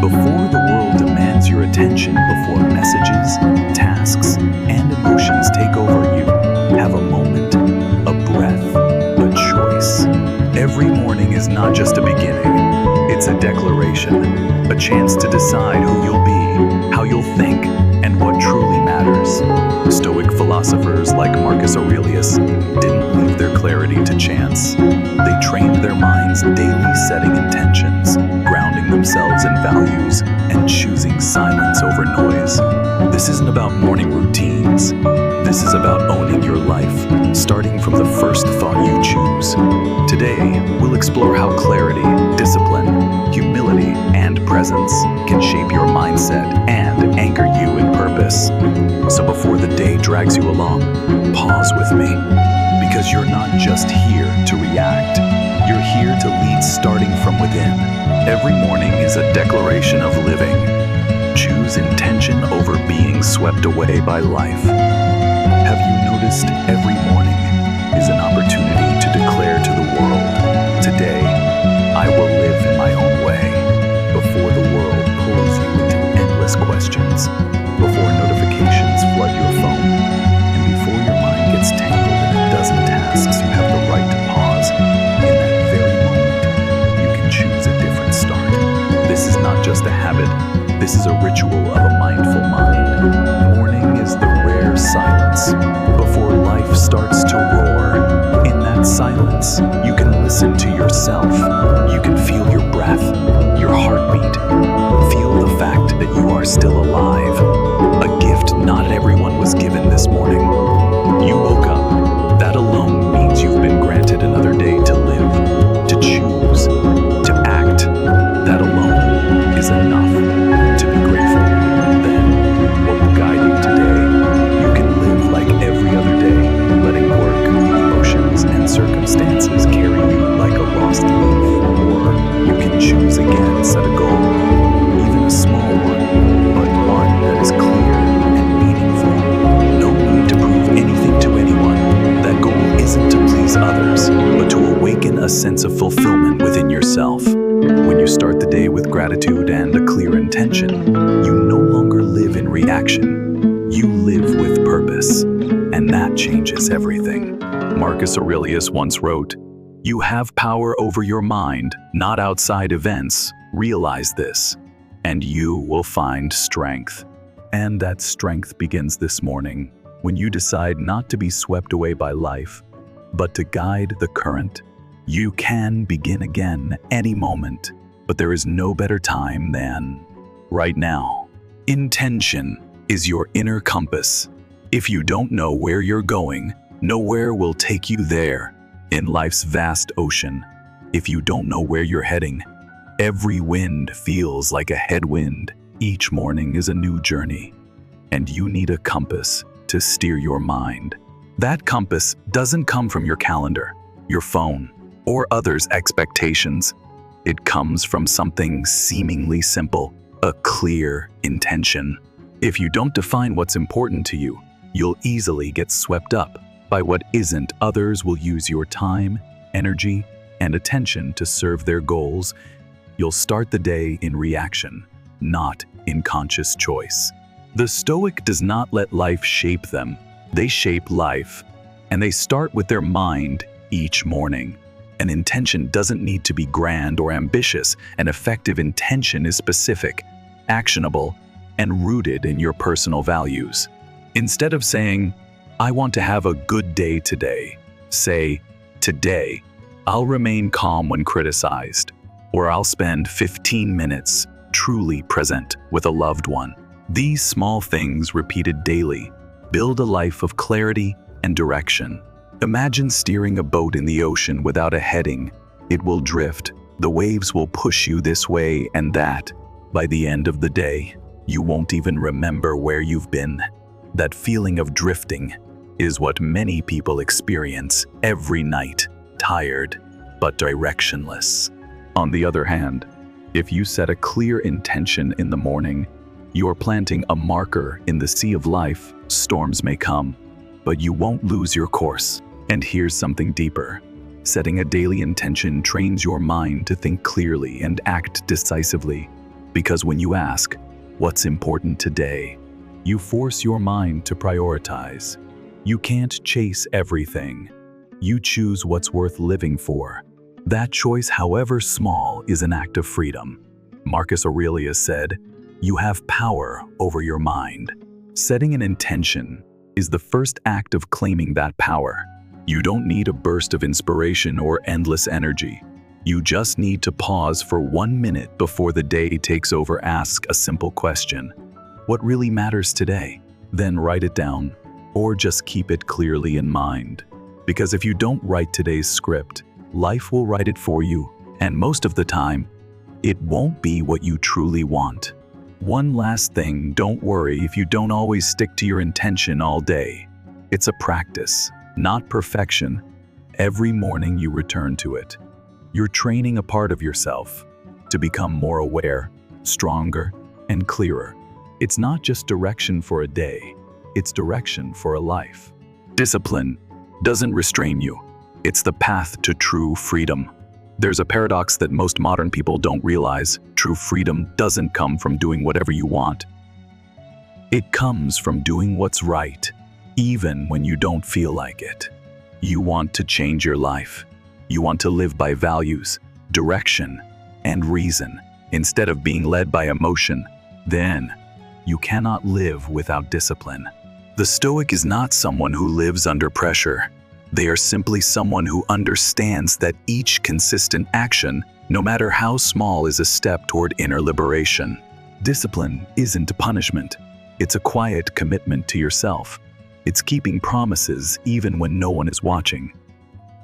Before the world demands your attention, before messages, tasks, and emotions take over you, have a moment, a breath, a choice. Every morning is not just a beginning, it's a declaration, a chance to decide who you'll be, how you'll think, and what truly matters. Stoic philosophers like Marcus Aurelius didn't leave their clarity to chance. They trained their minds daily, setting intentions, grounding themselves in values, and choosing silence over noise. This isn't about morning routines. This is about owning your life, starting from the first thought you choose. Today, we'll explore how clarity, discipline, humility, and presence can shape your mindset and anchor you in purpose. So before the day drags you along, pause with me, because you're not just here to react. You're here to lead, starting from within. Every morning is a declaration of living. Choose intention over being swept away by life. Have you noticed every morning is an opportunity to declare to the world, today, I will live in my own way, before the world pulls you into endless questions, before notifications flood your phone, and before your mind gets tangled in a dozen tasks. You have the right to pause. In that very moment, you can choose a different start. This is not just a habit, this is a ritual of a mindful mind. Morning is the rare silence before life starts to roar. In that silence, you can listen to yourself. You can feel your breath, your heartbeat. Feel the fact that you are still alive. A gift not everyone was given this morning. You woke up. That alone means you've been granted another day to live, to choose, to act. That alone is enough to be grateful. Then, what will guide you today? You can live like every other day, letting work, emotions, and circumstances carry you like a lost leaf. Or you can choose again, set a goal, even a small one, but one that is clear and meaningful. No need to prove anything to anyone. That goal isn't to please others, but to awaken a sense of fulfillment within yourself. When you start the day with gratitude and a clear intention, you no longer live in reaction. You live with purpose, and that changes everything. Marcus Aurelius once wrote, "You have power over your mind, not outside events. Realize this, and you will find strength." And that strength begins this morning, when you decide not to be swept away by life, but to guide the current. You can begin again any moment, but there is no better time than right now. Intention is your inner compass. If you don't know where you're going, nowhere will take you there. In life's vast ocean, if you don't know where you're heading, every wind feels like a headwind. Each morning is a new journey, and you need a compass to steer your mind. That compass doesn't come from your calendar, your phone, or others' expectations. It comes from something seemingly simple, a clear intention. If you don't define what's important to you, you'll easily get swept up by what isn't. Others will use your time, energy, and attention to serve their goals. You'll start the day in reaction, not in conscious choice. The Stoic does not let life shape them. They shape life, and they start with their mind each morning. An intention doesn't need to be grand or ambitious. An effective intention is specific, actionable, and rooted in your personal values. Instead of saying, "I want to have a good day today," say, "Today, I'll remain calm when criticized," or "I'll spend 15 minutes truly present with a loved one." These small things repeated daily build a life of clarity and direction. Imagine steering a boat in the ocean without a heading. It will drift. The waves will push you this way and that. By the end of the day, you won't even remember where you've been. That feeling of drifting is what many people experience every night, tired but directionless. On the other hand, if you set a clear intention in the morning, you're planting a marker in the sea of life. Storms may come, but you won't lose your course. And here's something deeper. Setting a daily intention trains your mind to think clearly and act decisively. Because when you ask, what's important today, you force your mind to prioritize. You can't chase everything. You choose what's worth living for. That choice, however small, is an act of freedom. Marcus Aurelius said, "You have power over your mind." Setting an intention is the first act of claiming that power. You don't need a burst of inspiration or endless energy. You just need to pause for 1 minute before the day takes over. Ask a simple question. What really matters today? Then write it down, or just keep it clearly in mind. Because if you don't write today's script, life will write it for you, and most of the time, it won't be what you truly want. One last thing, don't worry if you don't always stick to your intention all day. It's a practice, not perfection. Every morning you return to it. You're training a part of yourself to become more aware, stronger, and clearer. It's not just direction for a day, it's direction for a life. Discipline doesn't restrain you. It's the path to true freedom. There's a paradox that most modern people don't realize. True freedom doesn't come from doing whatever you want. It comes from doing what's right, even when you don't feel like it. You want to change your life. You want to live by values, direction, and reason, instead of being led by emotion. Then, you cannot live without discipline. The Stoic is not someone who lives under pressure. They are simply someone who understands that each consistent action, no matter how small, is a step toward inner liberation. Discipline isn't a punishment. It's a quiet commitment to yourself. It's keeping promises even when no one is watching.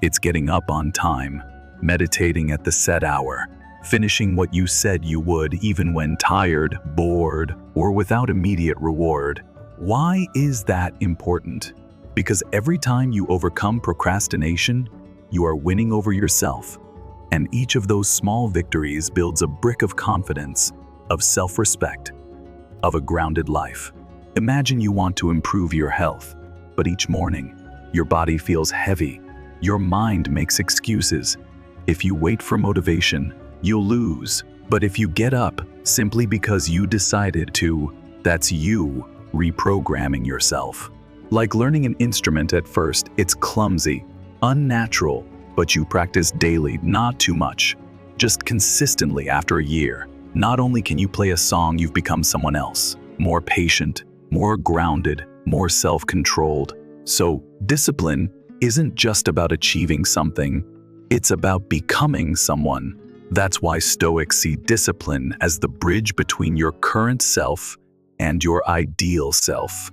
It's getting up on time, meditating at the set hour, finishing what you said you would even when tired, bored, or without immediate reward. Why is that important? Because every time you overcome procrastination, you are winning over yourself. And each of those small victories builds a brick of confidence, of self-respect, of a grounded life. Imagine you want to improve your health, but each morning, your body feels heavy. Your mind makes excuses. If you wait for motivation, you'll lose. But if you get up simply because you decided to, that's you reprogramming yourself. Like learning an instrument at first, it's clumsy, unnatural, but you practice daily, not too much, just consistently. After a year, not only can you play a song, you've become someone else, more patient, more grounded, more self-controlled. So discipline isn't just about achieving something, it's about becoming someone. That's why Stoics see discipline as the bridge between your current self and your ideal self.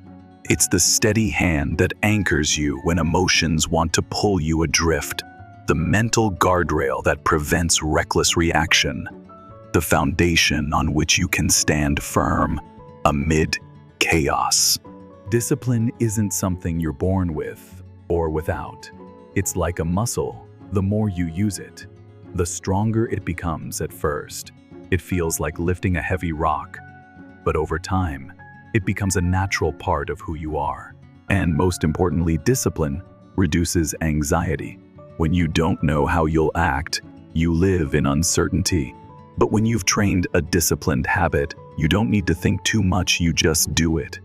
It's the steady hand that anchors you when emotions want to pull you adrift, the mental guardrail that prevents reckless reaction, the foundation on which you can stand firm amid chaos. Discipline isn't something you're born with or without. It's like a muscle. The more you use it, the stronger it becomes. At first, it feels like lifting a heavy rock, but over time, it becomes a natural part of who you are. And most importantly, discipline reduces anxiety. When you don't know how you'll act, you live in uncertainty. But when you've trained a disciplined habit, you don't need to think too much, you just do it.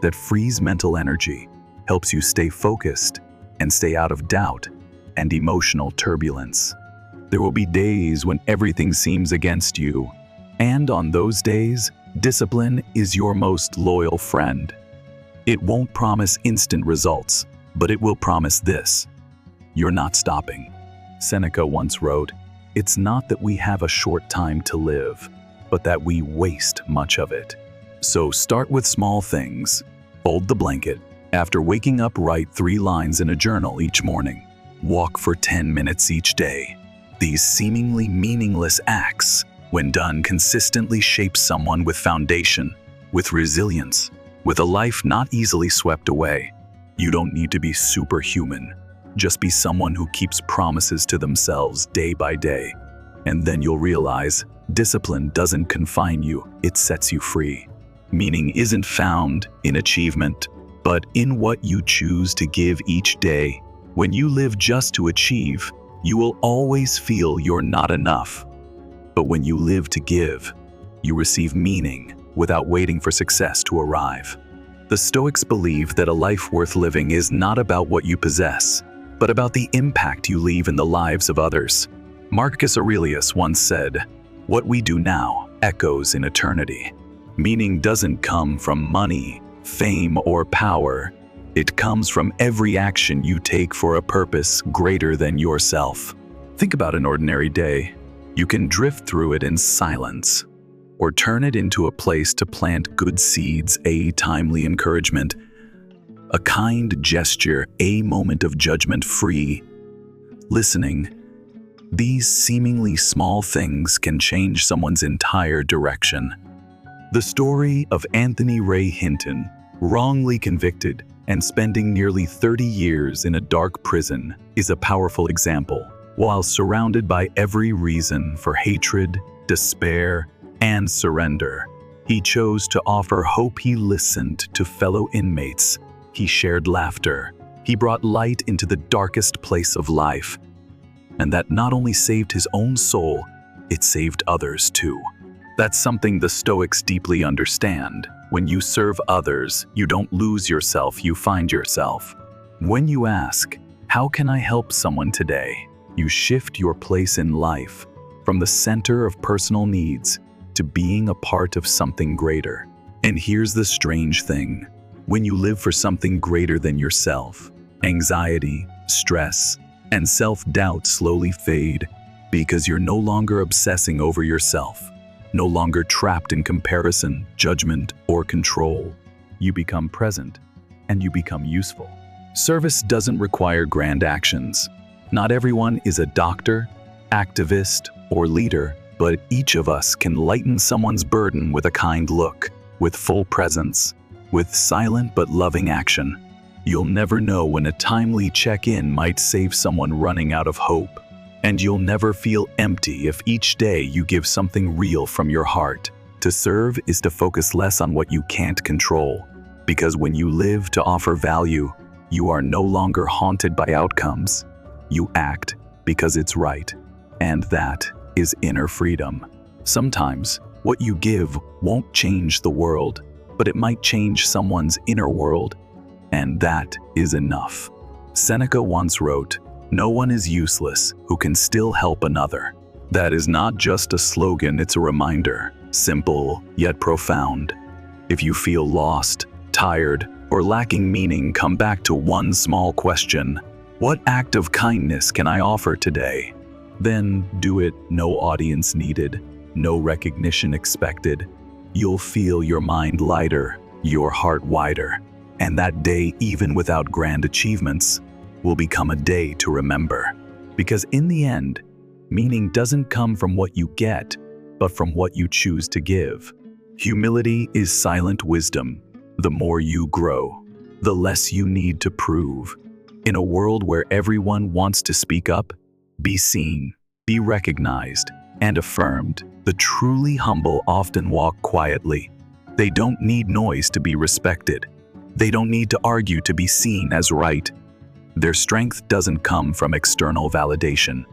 That frees mental energy, helps you stay focused, and stay out of doubt and emotional turbulence. There will be days when everything seems against you. And on those days, discipline is your most loyal friend. It won't promise instant results, but it will promise this: you're not stopping. Seneca once wrote, "It's not that we have a short time to live, but that we waste much of it." So start with small things. Fold the blanket. After waking up, write 3 lines in a journal each morning. Walk for 10 minutes each day. These seemingly meaningless acts, when done consistently, shape someone with foundation, with resilience, with a life not easily swept away. You don't need to be superhuman. Just be someone who keeps promises to themselves day by day. And then you'll realize discipline doesn't confine you, it sets you free. Meaning isn't found in achievement, but in what you choose to give each day. When you live just to achieve, you will always feel you're not enough. But when you live to give, You receive meaning without waiting for success to arrive. The Stoics believe that a life worth living is not about what you possess, but about the impact you leave in the lives of others. Marcus Aurelius once said, "What we do now echoes in eternity." Meaning doesn't come from money, fame, or power. It comes from every action you take for a purpose greater than yourself. Think about an ordinary day. You can drift through it in silence, or turn it into a place to plant good seeds, a timely encouragement, a kind gesture, a moment of judgment-free listening. These seemingly small things can change someone's entire direction. The story of Anthony Ray Hinton, wrongly convicted and spending nearly 30 years in a dark prison, is a powerful example. While surrounded by every reason for hatred, despair, and surrender, he chose to offer hope. He listened to fellow inmates. He shared laughter. He brought light into the darkest place of life. And that not only saved his own soul, it saved others too. That's something the Stoics deeply understand. When you serve others, you don't lose yourself, you find yourself. When you ask, "How can I help someone today?" you shift your place in life from the center of personal needs to being a part of something greater. And here's the strange thing. When you live for something greater than yourself, anxiety, stress, and self-doubt slowly fade because you're no longer obsessing over yourself, no longer trapped in comparison, judgment, or control. You become present, and you become useful. Service doesn't require grand actions. Not everyone is a doctor, activist, or leader, but each of us can lighten someone's burden with a kind look, with full presence, with silent but loving action. You'll never know when a timely check-in might save someone running out of hope. And you'll never feel empty if each day you give something real from your heart. To serve is to focus less on what you can't control, because when you live to offer value, you are no longer haunted by outcomes. You act because it's right, and that is inner freedom. Sometimes what you give won't change the world, but it might change someone's inner world, and that is enough. Seneca once wrote, "No one is useless who can still help another." That is not just a slogan, it's a reminder, simple yet profound. If you feel lost, tired, or lacking meaning, come back to one small question. What act of kindness can I offer today? Then do it, no audience needed, no recognition expected. You'll feel your mind lighter, your heart wider, and that day, even without grand achievements, will become a day to remember. Because in the end, meaning doesn't come from what you get, but from what you choose to give. Humility is silent wisdom. The more you grow, the less you need to prove. In a world where everyone wants to speak up, be seen, be recognized, and affirmed, the truly humble often walk quietly. They don't need noise to be respected. They don't need to argue to be seen as right. Their strength doesn't come from external validation,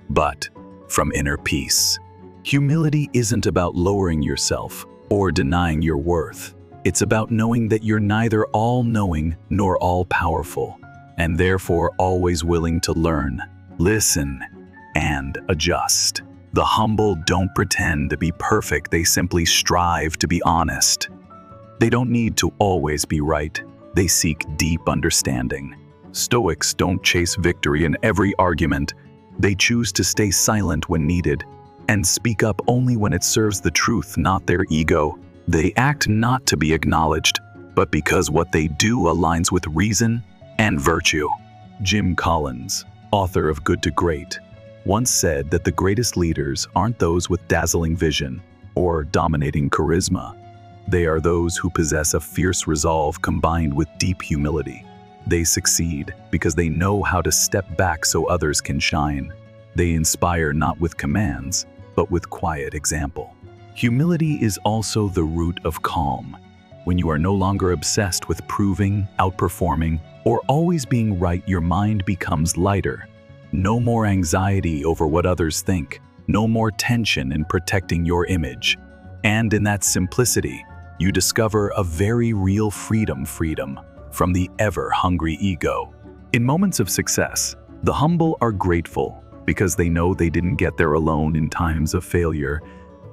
but from inner peace. Humility isn't about lowering yourself or denying your worth. It's about knowing that you're neither all-knowing nor all-powerful, and therefore always willing to learn, listen, and adjust. The humble don't pretend to be perfect, they simply strive to be honest. They don't need to always be right, they seek deep understanding. Stoics don't chase victory in every argument. They choose to stay silent when needed and speak up only when it serves the truth, not their ego. They act not to be acknowledged, but because what they do aligns with reason and virtue. Jim Collins, author of Good to Great, once said that the greatest leaders aren't those with dazzling vision or dominating charisma. They are those who possess a fierce resolve combined with deep humility. They succeed because they know how to step back so others can shine. They inspire not with commands, but with quiet example. Humility is also the root of calm. When you are no longer obsessed with proving, outperforming, or always being right, your mind becomes lighter. No more anxiety over what others think, no more tension in protecting your image. And in that simplicity, you discover a very real freedom from the ever-hungry ego. In moments of success, the humble are grateful because they know they didn't get there alone in times of failure.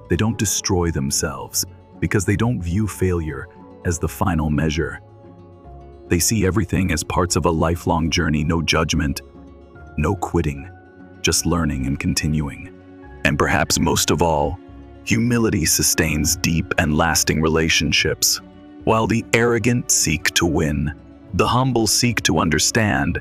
They don't destroy themselves because they don't view failure as the final measure. They see everything as parts of a lifelong journey, no judgment, no quitting, just learning and continuing. And perhaps most of all, humility sustains deep and lasting relationships. While the arrogant seek to win, the humble seek to understand.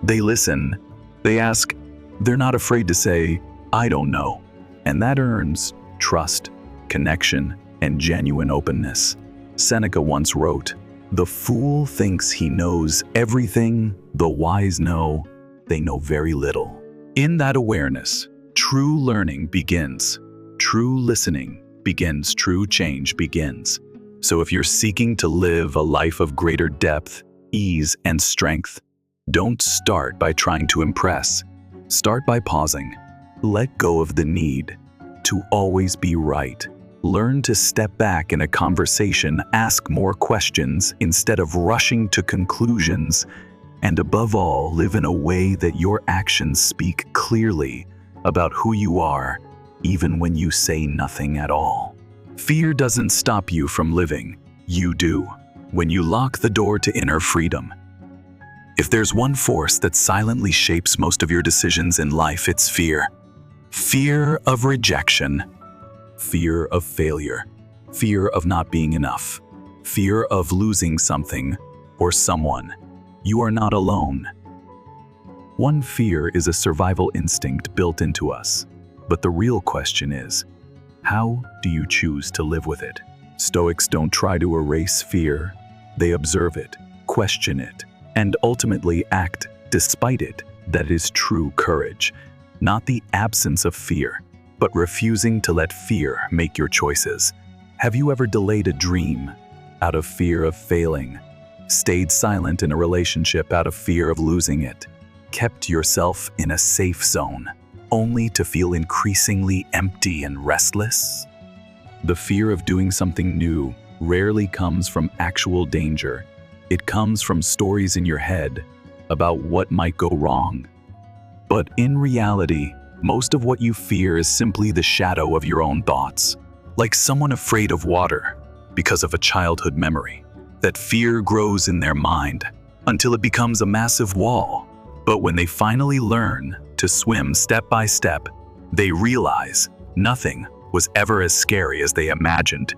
They listen, they ask, they're not afraid to say, I don't know. And that earns trust, connection, and genuine openness. Seneca once wrote, "The fool thinks he knows everything, the wise know they know very little." In that awareness, true learning begins. True listening begins. True change begins. So if you're seeking to live a life of greater depth, ease, and strength, don't start by trying to impress. Start by pausing. Let go of the need to always be right. Learn to step back in a conversation, ask more questions instead of rushing to conclusions, and above all, live in a way that your actions speak clearly about who you are, even when you say nothing at all. Fear doesn't stop you from living. You do, when you lock the door to inner freedom. If there's one force that silently shapes most of your decisions in life, it's fear. Fear of rejection, fear of failure, fear of not being enough, fear of losing something or someone. You are not alone. One fear is a survival instinct built into us. But the real question is, how do you choose to live with it? Stoics don't try to erase fear. They observe it, question it, and ultimately act despite it. That is true courage. Not the absence of fear, but refusing to let fear make your choices. Have you ever delayed a dream out of fear of failing? Stayed silent in a relationship out of fear of losing it? Kept yourself in a safe zone, only to feel increasingly empty and restless? The fear of doing something new rarely comes from actual danger. It comes from stories in your head about what might go wrong. But in reality, most of what you fear is simply the shadow of your own thoughts. Like someone afraid of water because of a childhood memory. That fear grows in their mind until it becomes a massive wall. But when they finally learn to swim step by step, they realize nothing was ever as scary as they imagined.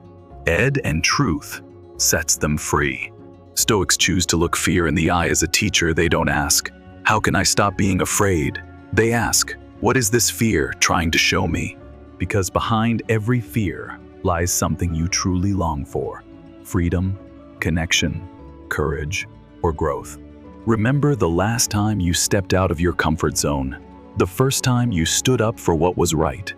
Ed and truth sets them free. Stoics choose to look fear in the eye as a teacher. They don't ask, how can I stop being afraid? They ask, what is this fear trying to show me? Because behind every fear lies something you truly long for: freedom, connection, courage, or growth. Remember the last time you stepped out of your comfort zone, the first time you stood up for what was right,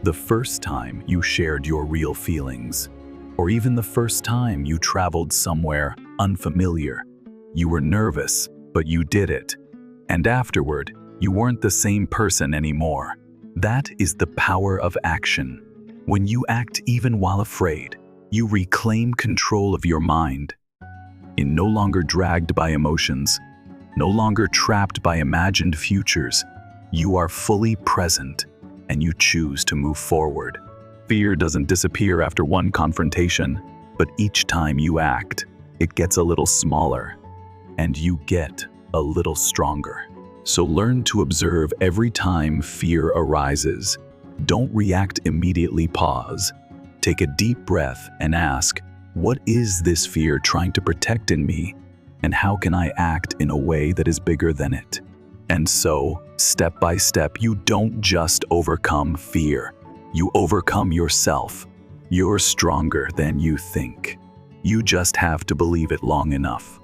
the first time you shared your real feelings, or even the first time you traveled somewhere unfamiliar. You were nervous, but you did it. And afterward, you weren't the same person anymore. That is the power of action. When you act even while afraid, you reclaim control of your mind. In no longer dragged by emotions, no longer trapped by imagined futures, you are fully present and you choose to move forward. Fear doesn't disappear after one confrontation, but each time you act, it gets a little smaller and you get a little stronger. So learn to observe every time fear arises. Don't react immediately. Pause. Take a deep breath and ask, what is this fear trying to protect in me? And how can I act in a way that is bigger than it? And so, step by step, you don't just overcome fear. You overcome yourself. You're stronger than you think. You just have to believe it long enough.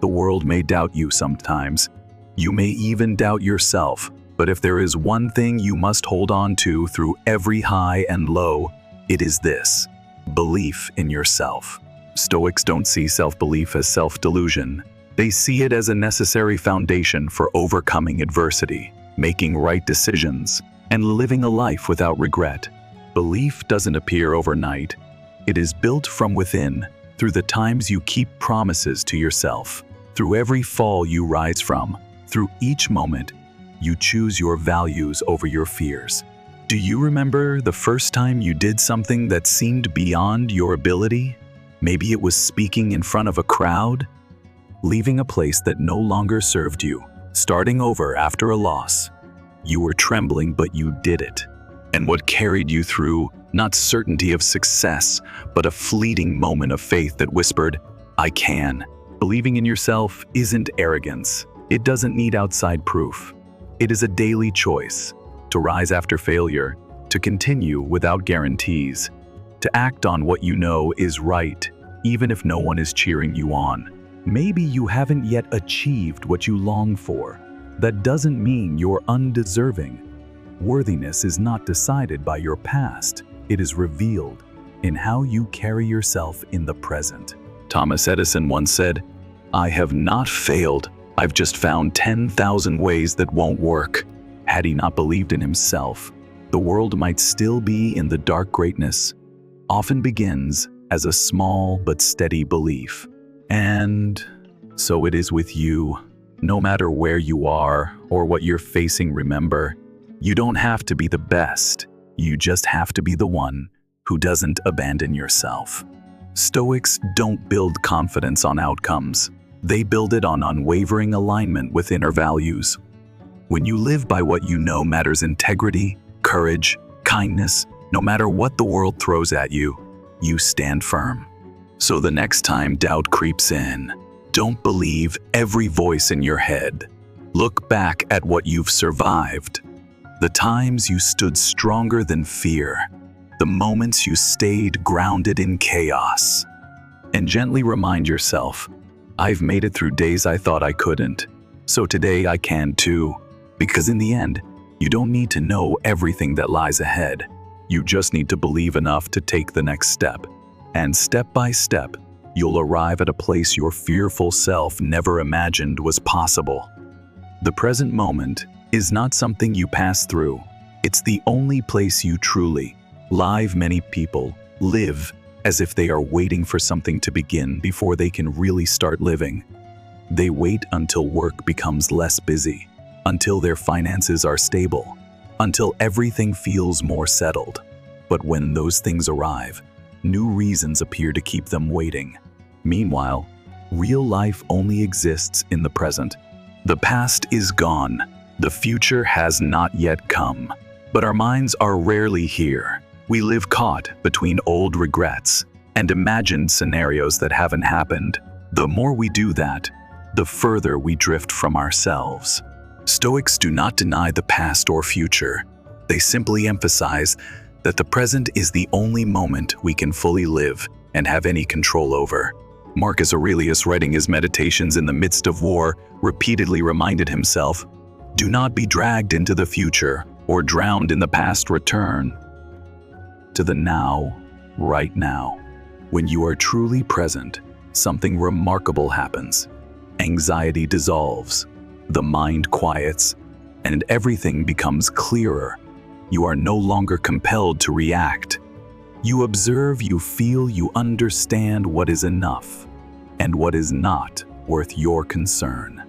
The world may doubt you sometimes. You may even doubt yourself. But if there is one thing you must hold on to through every high and low, it is this: belief in yourself. Stoics don't see self-belief as self-delusion. They see it as a necessary foundation for overcoming adversity, making right decisions, and living a life without regret. Belief doesn't appear overnight. It is built from within, through the times you keep promises to yourself, through every fall you rise from, through each moment you choose your values over your fears. Do you remember the first time you did something that seemed beyond your ability? Maybe it was speaking in front of a crowd, leaving a place that no longer served you, starting over after a loss. You were trembling, but you did it. And what carried you through, not certainty of success, but a fleeting moment of faith that whispered, "I can." Believing in yourself isn't arrogance. It doesn't need outside proof. It is a daily choice to rise after failure, to continue without guarantees, to act on what you know is right, even if no one is cheering you on. Maybe you haven't yet achieved what you long for. That doesn't mean you're undeserving. Worthiness is not decided by your past. It is revealed in how you carry yourself in the present. Thomas Edison once said, "I have not failed. I've just found 10,000 ways that won't work." Had he not believed in himself, the world might still be in the dark. Greatness often begins as a small but steady belief. And so it is with you. No matter where you are or what you're facing, remember, you don't have to be the best. You just have to be the one who doesn't abandon yourself. Stoics don't build confidence on outcomes. They build it on unwavering alignment with inner values. When you live by what you know matters, integrity, courage, kindness, no matter what the world throws at you, you stand firm. So the next time doubt creeps in, don't believe every voice in your head. Look back at what you've survived. The times you stood stronger than fear. The moments you stayed grounded in chaos. And gently remind yourself, I've made it through days I thought I couldn't. So today I can too. Because in the end, you don't need to know everything that lies ahead. You just need to believe enough to take the next step. And step by step, you'll arrive at a place your fearful self never imagined was possible. The present moment is not something you pass through. It's the only place you truly live. Many people live as if they are waiting for something to begin before they can really start living. They wait until work becomes less busy, until their finances are stable, until everything feels more settled. But when those things arrive, new reasons appear to keep them waiting. Meanwhile, real life only exists in the present. The past is gone. The future has not yet come. But our minds are rarely here. We live caught between old regrets and imagined scenarios that haven't happened. The more we do that, the further we drift from ourselves. Stoics do not deny the past or future. They simply emphasize that the present is the only moment we can fully live and have any control over. Marcus Aurelius, writing his Meditations in the midst of war, repeatedly reminded himself, "Do not be dragged into the future or drowned in the past. Return to the now, right now." When you are truly present, something remarkable happens. Anxiety dissolves, the mind quiets, and everything becomes clearer. You are no longer compelled to react. You observe, you feel, you understand what is enough and what is not worth your concern.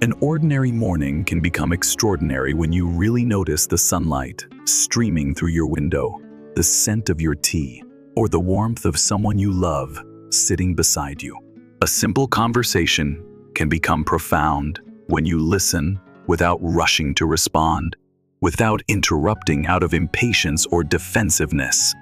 An ordinary morning can become extraordinary when you really notice the sunlight streaming through your window, the scent of your tea, or the warmth of someone you love sitting beside you. A simple conversation can become profound when you listen without rushing to respond, without interrupting out of impatience or defensiveness.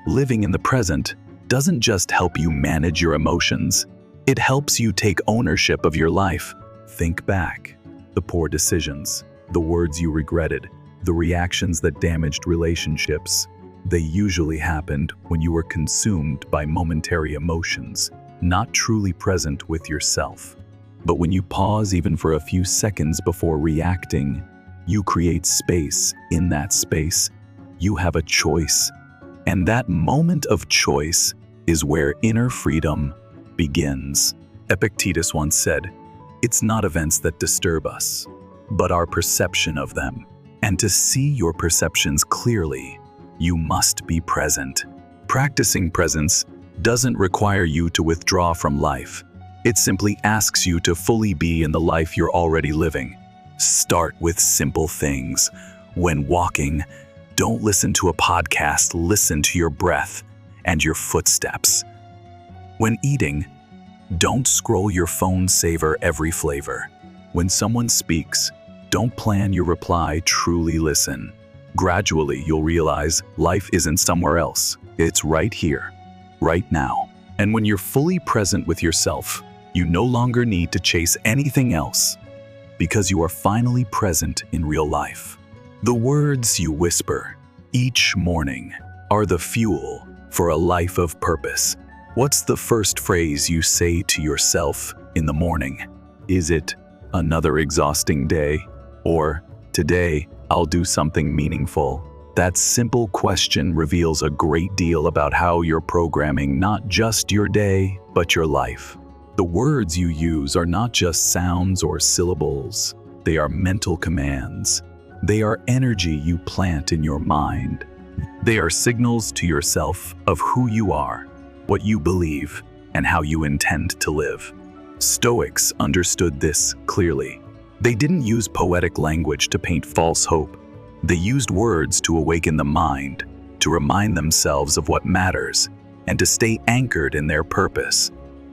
Living in the present doesn't just help you manage your emotions, it helps you take ownership of your life. Think back. The poor decisions, the words you regretted, the reactions that damaged relationships. They usually happened when you were consumed by momentary emotions, not truly present with yourself. But when you pause even for a few seconds before reacting, you create space. In that space, you have a choice. And that moment of choice is where inner freedom begins. Epictetus once said, "It's not events that disturb us, but our perception of them. And to see your perceptions clearly, you must be present." Practicing presence doesn't require you to withdraw from life. It simply asks you to fully be in the life you're already living. Start with simple things. When walking, don't listen to a podcast, listen to your breath and your footsteps. When eating, don't scroll your phone, savor every flavor. When someone speaks, don't plan your reply, truly listen. Gradually, you'll realize life isn't somewhere else. It's right here, right now. And when you're fully present with yourself, you no longer need to chase anything else because you are finally present in real life. The words you whisper each morning are the fuel for a life of purpose. What's the first phrase you say to yourself in the morning? Is it another exhausting day? Or today, I'll do something meaningful? That simple question reveals a great deal about how you're programming not just your day, but your life. The words you use are not just sounds or syllables. They are mental commands. They are energy you plant in your mind. They are signals to yourself of who you are, what you believe, and how you intend to live. Stoics understood this clearly. They didn't use poetic language to paint false hope. They used words to awaken the mind, to remind themselves of what matters, and to stay anchored in their purpose.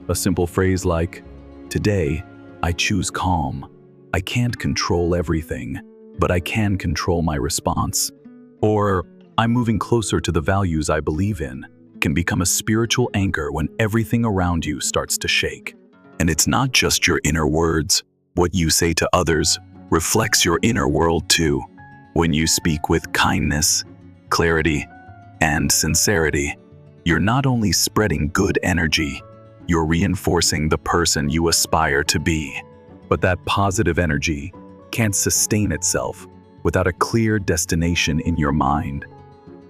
A simple phrase like, "Today, I choose calm. I can't control everything, but I can control my response." Or, "I'm moving closer to the values I believe in," can become a spiritual anchor when everything around you starts to shake. And it's not just your inner words. What you say to others reflects your inner world too. When you speak with kindness, clarity, and sincerity, you're not only spreading good energy, you're reinforcing the person you aspire to be. But that positive energy can't sustain itself without a clear destination in your mind.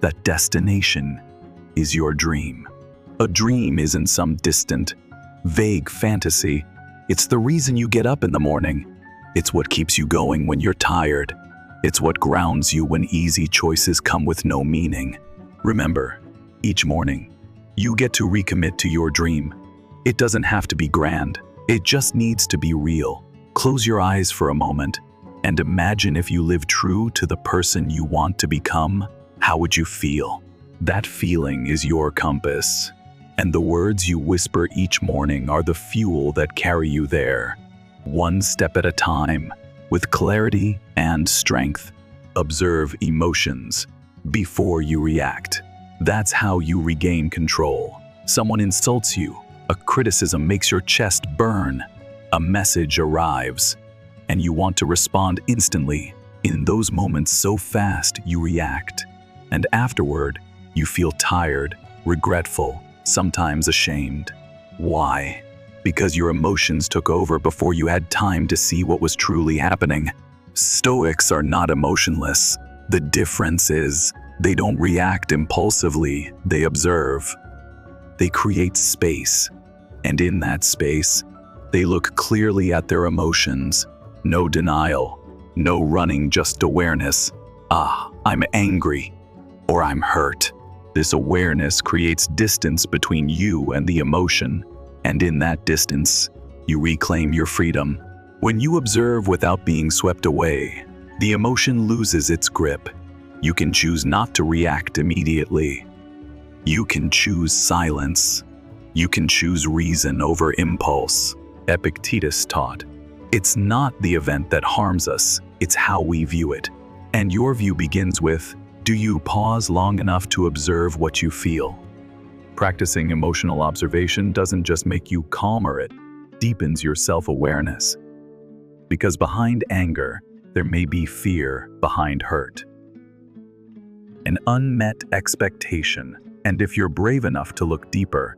That destination is your dream. A dream isn't some distant, vague fantasy. It's the reason you get up in the morning. It's what keeps you going when you're tired. It's what grounds you when easy choices come with no meaning. Remember, each morning, you get to recommit to your dream. It doesn't have to be grand. It just needs to be real. Close your eyes for a moment and imagine if you live true to the person you want to become. How would you feel? That feeling is your compass. And the words you whisper each morning are the fuel that carry you there. One step at a time, with clarity and strength. Observe emotions before you react. That's how you regain control. Someone insults you, a criticism makes your chest burn, a message arrives, and you want to respond instantly. In those moments so fast, you react. And afterward, you feel tired, regretful, sometimes ashamed. Why? Because your emotions took over before you had time to see what was truly happening. Stoics are not emotionless. The difference is, they don't react impulsively, they observe. They create space, and in that space, they look clearly at their emotions. No denial, no running, just awareness. I'm angry, or I'm hurt. This awareness creates distance between you and the emotion, and in that distance, you reclaim your freedom. When you observe without being swept away, the emotion loses its grip. You can choose not to react immediately. You can choose silence. You can choose reason over impulse. Epictetus taught, it's not the event that harms us, it's how we view it. And your view begins with, do you pause long enough to observe what you feel? Practicing emotional observation doesn't just make you calmer, it deepens your self-awareness. Because behind anger, there may be fear behind hurt. An unmet expectation, and if you're brave enough to look deeper,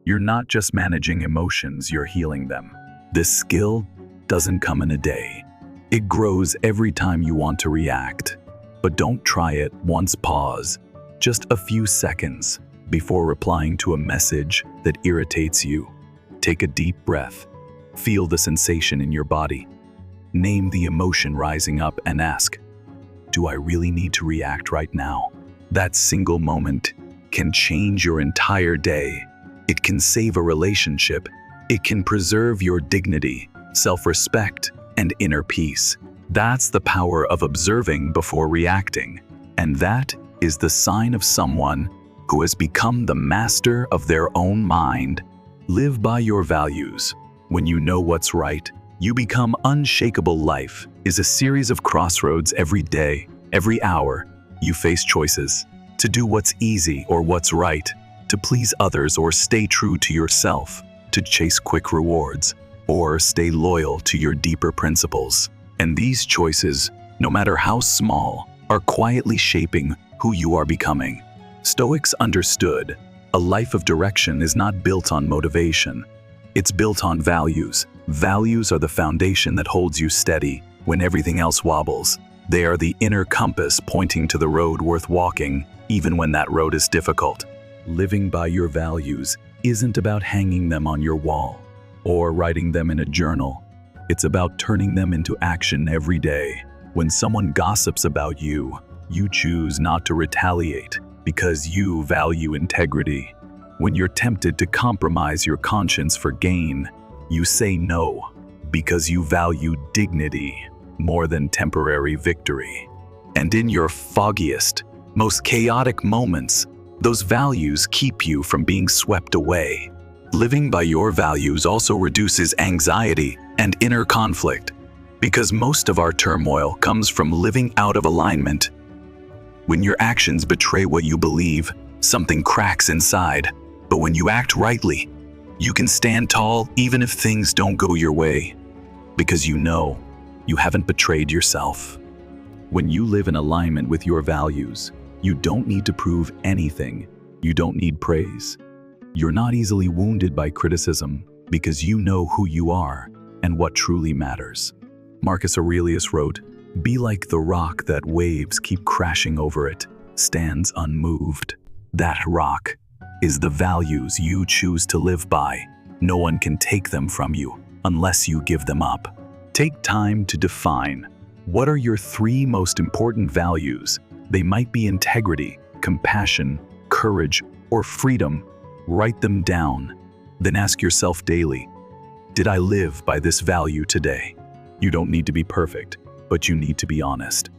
you're not just managing emotions, you're healing them. This skill doesn't come in a day. It grows every time you want to react. But don't try it once, pause, just a few seconds before replying to a message that irritates you. Take a deep breath, feel the sensation in your body, name the emotion rising up and ask, do I really need to react right now? That single moment can change your entire day. It can save a relationship. It can preserve your dignity, self-respect, and inner peace. That's the power of observing before reacting. And that is the sign of someone who has become the master of their own mind. Live by your values. When you know what's right, you become unshakable. Life is a series of crossroads. Every day, every hour, you face choices to do what's easy or what's right, to please others or stay true to yourself, to chase quick rewards or stay loyal to your deeper principles. And these choices, no matter how small, are quietly shaping who you are becoming. Stoics understood a life of direction is not built on motivation. It's built on values. Values are the foundation that holds you steady when everything else wobbles. They are the inner compass pointing to the road worth walking, even when that road is difficult. Living by your values isn't about hanging them on your wall or writing them in a journal. It's about turning them into action every day. When someone gossips about you, you choose not to retaliate because you value integrity. When you're tempted to compromise your conscience for gain, you say no because you value dignity more than temporary victory. And in your foggiest, most chaotic moments, those values keep you from being swept away. Living by your values also reduces anxiety and inner conflict, because most of our turmoil comes from living out of alignment. When your actions betray what you believe, something cracks inside. But when you act rightly, you can stand tall even if things don't go your way, because you know you haven't betrayed yourself. When you live in alignment with your values, you don't need to prove anything. You don't need praise. You're not easily wounded by criticism because you know who you are and what truly matters. Marcus Aurelius wrote, "Be like the rock that waves keep crashing over it, stands unmoved." That rock is the values you choose to live by. No one can take them from you unless you give them up. Take time to define, what are your 3 most important values? They might be integrity, compassion, courage, or freedom. Write them down. Then ask yourself daily, did I live by this value today? You don't need to be perfect, but you need to be honest.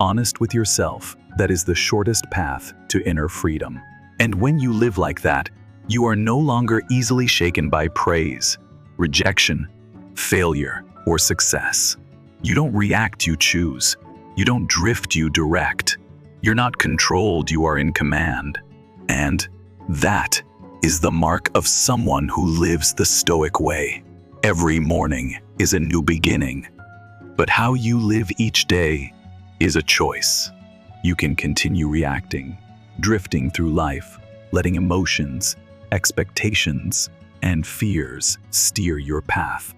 Honest with yourself, that is the shortest path to inner freedom. And when you live like that, you are no longer easily shaken by praise, rejection, failure, or success. You don't react, you choose. You don't drift, you direct. You're not controlled, you are in command. And that is the mark of someone who lives the Stoic way. Every morning is a new beginning, but how you live each day is a choice. You can continue reacting, drifting through life, letting emotions, expectations, and fears steer your path.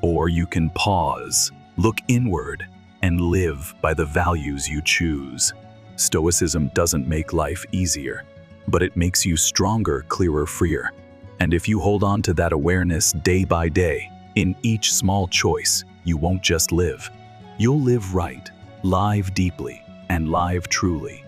Or you can pause, look inward, and live by the values you choose. Stoicism doesn't make life easier, but it makes you stronger, clearer, freer. And if you hold on to that awareness day by day, in each small choice, you won't just live. You'll live right, live deeply, and live truly.